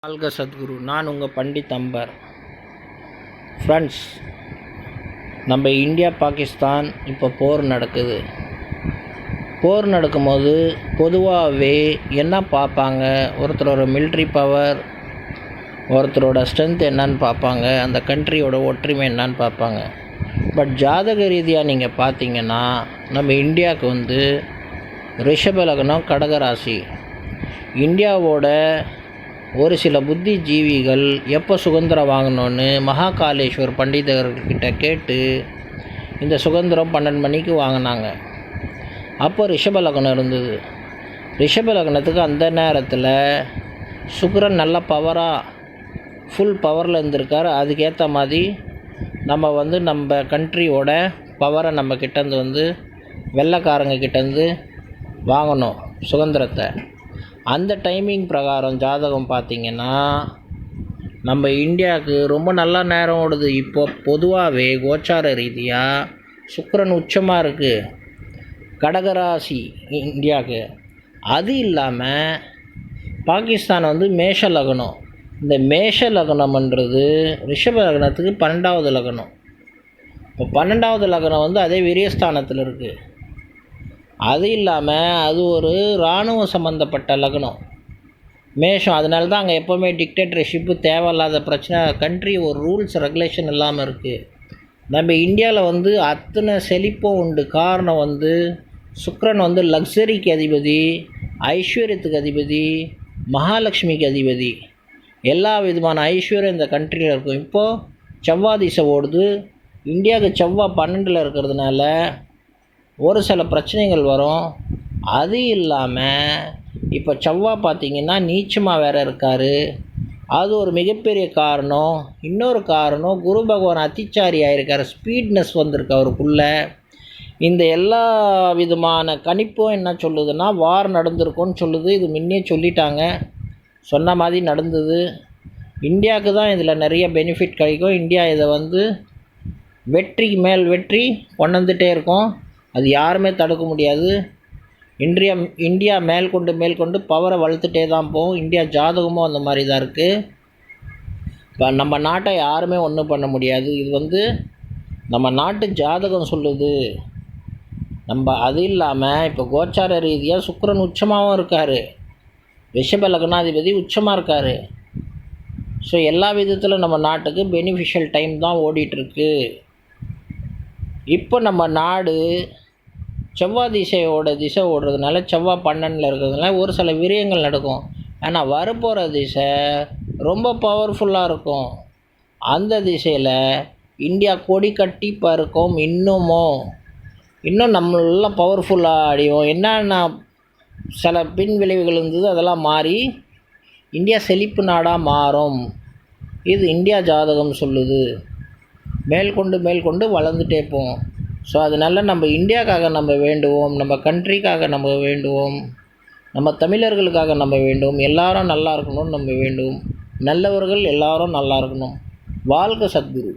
வாழ்க சத்குரு. நான் உங்கள் பண்டித் அம்பர். ஃப்ரெண்ட்ஸ், நம்ம இந்தியா பாகிஸ்தான் இப்போ போர் நடக்குது. போர் நடக்கும்போது பொதுவாகவே என்ன பார்ப்பாங்க, ஒருத்தரோட மிலிட்ரி பவர், ஒருத்தரோட ஸ்ட்ரென்த் என்னன்னு பார்ப்பாங்க, அந்த கண்ட்ரியோட ஒற்றுமை என்னன்னு பார்ப்பாங்க. பட் ஜாதக ரீதியாக நீங்கள் பார்த்தீங்கன்னா நம்ம இந்தியாவுக்கு ரிஷப லக்னம், கடகராசி. இந்தியாவோட ஒரு சில புத்தி ஜீவிகள் எப்போ சுதந்திரம் வாங்கணுன்னு மகாகாலேஸ்வர் பண்டிதர்கிட்ட கேட்டு இந்த சுதந்திரம் 12 மணிக்கு வாங்கினாங்க. அப்போ ரிஷப லக்னம் இருந்தது. ரிஷப லக்னத்துக்கு அந்த நேரத்தில் சுக்கிரன் நல்ல பவராக ஃபுல் பவரில் இருந்திருக்கார். அதுக்கேற்ற மாதிரி நம்ம கண்ட்ரியோட பவரை நம்ம கிட்டேருந்து வெள்ளைக்காரங்க கிட்டேருந்து வாங்கணும் சுதந்திரத்தை. அந்த டைமிங் பிரகாரம் ஜாதகம் பார்த்திங்கன்னா நம்ம இந்தியாவுக்கு ரொம்ப நல்ல நேரம் ஓடுது. இப்போ பொதுவாகவே கோச்சார ரீதியாக சுக்கிரன் உச்சமாக இருக்குது கடகராசி இந்தியாவுக்கு. அது இல்லாமல் பாகிஸ்தான் மேஷ லக்னம். இந்த மேஷ லக்னம்ன்றது ரிஷப லக்னத்துக்கு 12வது லக்னம். இப்போ 12வது லக்னம் அதே விரியஸ்தானத்தில் இருக்குது. அது இல்லாமல் அது ஒரு இராணுவ சம்மந்தப்பட்ட லக்னம் மேஷம். அதனால தான் அங்கே எப்போவுமே டிக்டேட்டர்ஷிப்பு, தேவையில்லாத பிரச்சனை, கண்ட்ரி ஒரு ரூல்ஸ் ரெகுலேஷன் இல்லாமல் இருக்குது. நம்ம இந்தியாவில் அத்தனை செழிப்பும் உண்டு. காரணம் சுக்கிரன் லக்ஸரிக்கு அதிபதி, ஐஸ்வர்யத்துக்கு அதிபதி, மகாலட்சுமிக்கு அதிபதி. எல்லா விதமான ஐஸ்வர்யம் இந்த கண்ட்ரியில் இருக்கும். இப்போது செவ்வாய் திசை ஓடுது. இந்தியாவுக்கு செவ்வாய் 12ல் இருக்கிறதுனால ஒரு சில பிரச்சனைகள் வரும். அது இல்லாமல் இப்போ செவ்வாய் பார்த்திங்கன்னா நீச்சமாக வேறு இருக்கார். அது ஒரு மிகப்பெரிய காரணம். இன்னொரு காரணம், குரு பகவான் அத்திச்சாரி ஆகிருக்கார். ஸ்பீட்னஸ் வந்திருக்கு அவருக்குள்ளே. இந்த எல்லா விதமான கணிப்பும் என்ன சொல்லுதுன்னா வார் நடந்திருக்கும்னு சொல்லுது. இது முன்னே சொல்லிட்டாங்க, சொன்ன மாதிரி நடந்தது. இந்தியாவுக்கு தான் இதில் நிறைய பெனிஃபிட் கிடைக்கும். இந்தியா இதை வெற்றிக்கு மேல் வெற்றி கொண்டு வந்துகிட்டே இருக்கும். அது யாருமே தடுக்க முடியாது. இந்தியா மேற்கொண்டு பவரை வளர்த்துட்டே தான் போகும். இந்தியா ஜாதகமும் அந்த மாதிரி தான் இருக்குது. இப்போ நம்ம நாட்டை யாருமே ஒன்றும் பண்ண முடியாது. இது நம்ம நாட்டு ஜாதகம் சொல்லுது. அது இல்லாமல் இப்போ கோச்சார ரீதியாக சுக்கிரன் உச்சமாகவும் இருக்கார். ரிஷப லக்னாதிபதி உச்சமாக இருக்கார். ஸோ எல்லா விதத்தில் நம்ம நாட்டுக்கு பெனிஃபிஷியல் டைம் தான் ஓடிட்டுருக்கு. இப்போ நம்ம நாடு செவ்வாய் திசை ஓடுறதுனால, செவ்வாய் 12ல் இருக்கிறதுனால ஒரு சில விரயங்கள் நடக்கும். ஆனால் வரப்போகிற திசை ரொம்ப பவர்ஃபுல்லாக இருக்கும். அந்த திசையில் இந்தியா கொடி கட்டி பறக்கும். இன்னும் நம்மளெல்லாம் பவர்ஃபுல்லாக அடையும். என்னென்ன சில பின் விளைவுகள் இருந்தது அதெல்லாம் மாறி இந்தியா செழிப்பு நாடாக மாறும். இது இந்தியா ஜாதகம் சொல்லுது. மேற்கொண்டு வளர்ந்துட்டே போகும். ஸோ அதனால் நம்ம இந்தியாவுக்காக நம்ம வேண்டுவோம், நம்ம கண்ட்ரிக்காக நம்ம வேண்டுவோம், நம்ம தமிழர்களுக்காக நம்ம வேண்டுவோம். எல்லாரும் நல்லா இருக்கணும்னு நம்ம வேண்டுவோம். நல்லவர்கள் எல்லாரும் நல்லா இருக்கணும். வாழ்க சத்குரு.